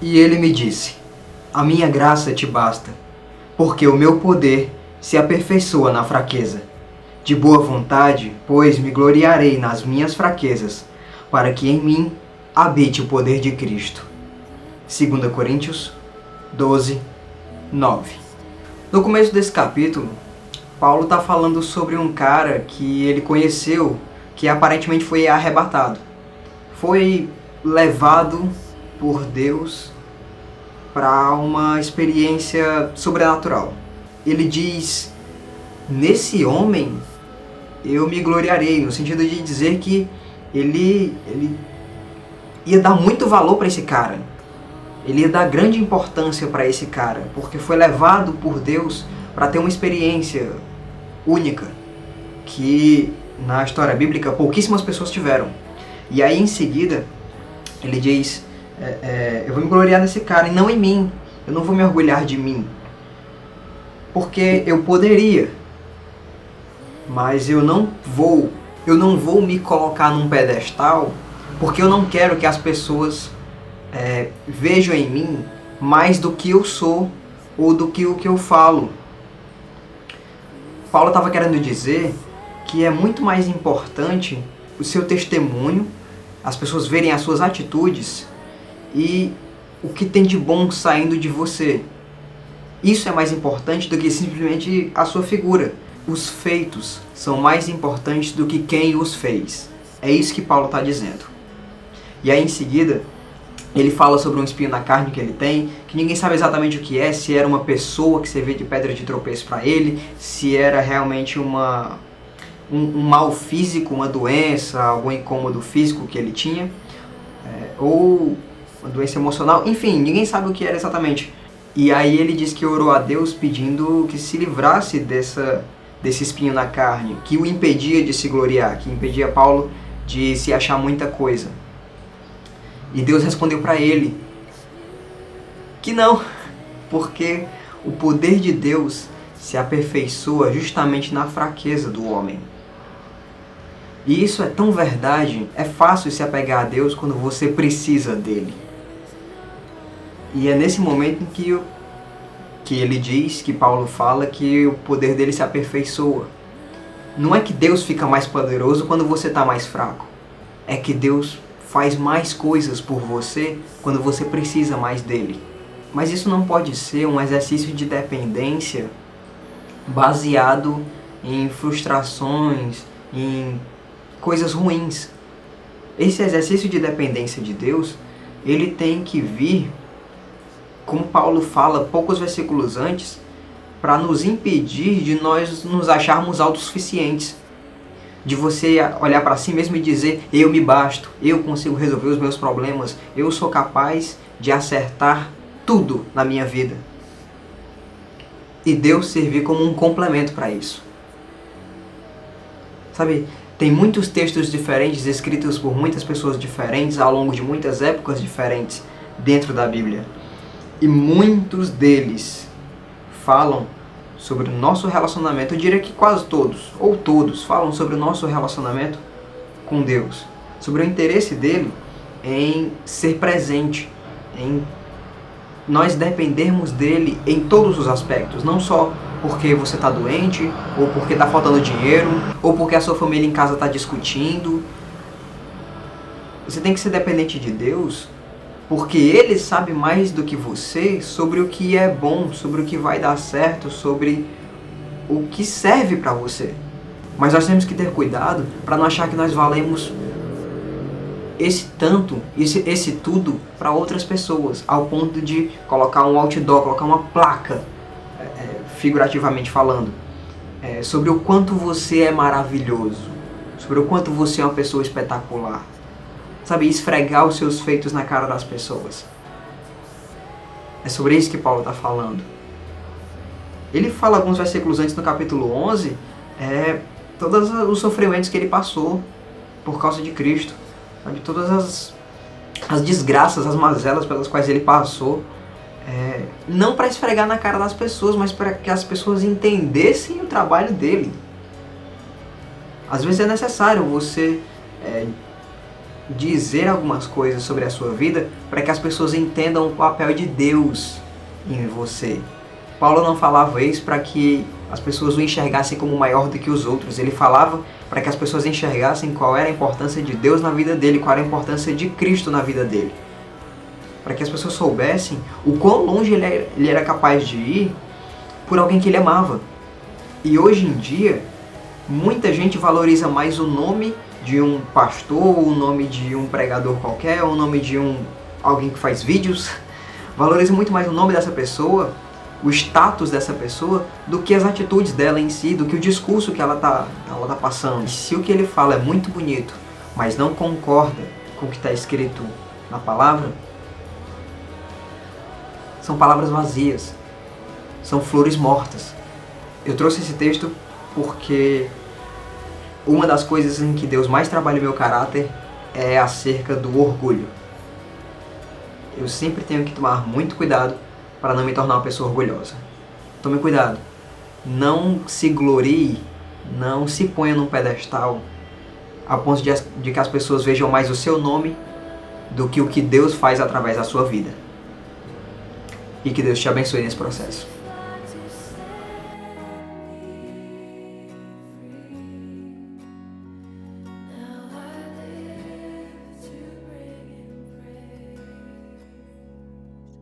E ele me disse: a minha graça te basta, porque o meu poder se aperfeiçoa na fraqueza. De boa vontade, pois, me gloriarei nas minhas fraquezas, para que em mim habite o poder de Cristo. 2 Coríntios 12, 9. No começo desse capítulo, Paulo está falando sobre um cara que ele conheceu, que aparentemente foi arrebatado. Foi levado por Deus para uma experiência sobrenatural. Ele diz: nesse homem eu me gloriarei, no sentido de dizer que ele ia dar muito valor para esse cara. Ele ia dar grande importância para esse cara, porque foi levado por Deus para ter uma experiência única, que na história bíblica pouquíssimas pessoas tiveram. E aí em seguida, ele diz: eu vou me gloriar nesse cara e não em mim, eu não vou me orgulhar de mim, porque eu poderia, mas eu não vou me colocar num pedestal, porque eu não quero que as pessoas vejam em mim mais do que eu sou ou do que o que eu falo. Paulo estava querendo dizer que é muito mais importante o seu testemunho, as pessoas verem as suas atitudes e o que tem de bom saindo de você. Isso é mais importante do que simplesmente a sua figura. Os feitos são mais importantes do que quem os fez. É isso que Paulo está dizendo. E aí em seguida, ele fala sobre um espinho na carne que ele tem, que ninguém sabe exatamente o que é, se era uma pessoa que servia de pedra de tropeço para ele, se era realmente um mal físico, uma doença, algum incômodo físico que ele tinha, ou uma doença emocional, enfim, ninguém sabe o que era exatamente. E aí ele diz que orou a Deus pedindo que se livrasse desse espinho na carne, que o impedia de se gloriar, que impedia Paulo de se achar muita coisa. E Deus respondeu para ele que não, porque o poder de Deus se aperfeiçoa justamente na fraqueza do homem. E isso é tão verdade, é fácil se apegar a Deus quando você precisa dele. E é nesse momento em que ele diz, que Paulo fala, que o poder dele se aperfeiçoa. Não é que Deus fica mais poderoso quando você está mais fraco. É que Deus faz mais coisas por você quando você precisa mais dele. Mas isso não pode ser um exercício de dependência baseado em frustrações, em coisas ruins. Esse exercício de dependência de Deus, ele tem que vir, como Paulo fala poucos versículos antes, para nos impedir de nós nos acharmos autossuficientes. De você olhar para si mesmo e dizer: eu me basto, eu consigo resolver os meus problemas, eu sou capaz de acertar tudo na minha vida. E Deus servir como um complemento para isso. Sabe, tem muitos textos diferentes escritos por muitas pessoas diferentes ao longo de muitas épocas diferentes dentro da Bíblia. E muitos deles falam sobre o nosso relacionamento. Eu diria que quase todos, ou todos, falam sobre o nosso relacionamento com Deus, sobre o interesse dele em ser presente, em nós dependermos dele em todos os aspectos, não só porque você está doente, ou porque está faltando dinheiro, ou porque a sua família em casa está discutindo. Você tem que ser dependente de Deus, porque Ele sabe mais do que você sobre o que é bom, sobre o que vai dar certo, sobre o que serve para você. Mas nós temos que ter cuidado para não achar que nós valemos esse tanto, esse tudo para outras pessoas, ao ponto de colocar um outdoor, colocar uma placa, figurativamente falando, sobre o quanto você é maravilhoso, sobre o quanto você é uma pessoa espetacular. Sabe, esfregar os seus feitos na cara das pessoas. É sobre isso que Paulo está falando. Ele fala alguns versículos antes, no capítulo 11, todos os sofrimentos que ele passou por causa de Cristo. Sabe, todas as desgraças, as mazelas pelas quais ele passou. Não para esfregar na cara das pessoas, mas para que as pessoas entendessem o trabalho dele. Às vezes é necessário você dizer algumas coisas sobre a sua vida para que as pessoas entendam o papel de Deus em você. Paulo não falava isso para que as pessoas o enxergassem como maior do que os outros. Ele falava para que as pessoas enxergassem qual era a importância de Deus na vida dele, qual era a importância de Cristo na vida dele. Para que as pessoas soubessem o quão longe ele era capaz de ir por alguém que ele amava. E hoje em dia, muita gente valoriza mais o nome de um pastor, o nome de um pregador qualquer, o nome de alguém que faz vídeos. Valoriza muito mais o nome dessa pessoa, o status dessa pessoa, do que as atitudes dela em si, do que o discurso que ela tá passando. E se o que ele fala é muito bonito, mas não concorda com o que está escrito na palavra, são palavras vazias, são flores mortas. Eu trouxe esse texto porque uma das coisas em que Deus mais trabalha o meu caráter é acerca do orgulho. Eu sempre tenho que tomar muito cuidado para não me tornar uma pessoa orgulhosa. Tome cuidado. Não se glorie, não se ponha num pedestal a ponto de que as pessoas vejam mais o seu nome do que o que Deus faz através da sua vida. E que Deus te abençoe nesse processo.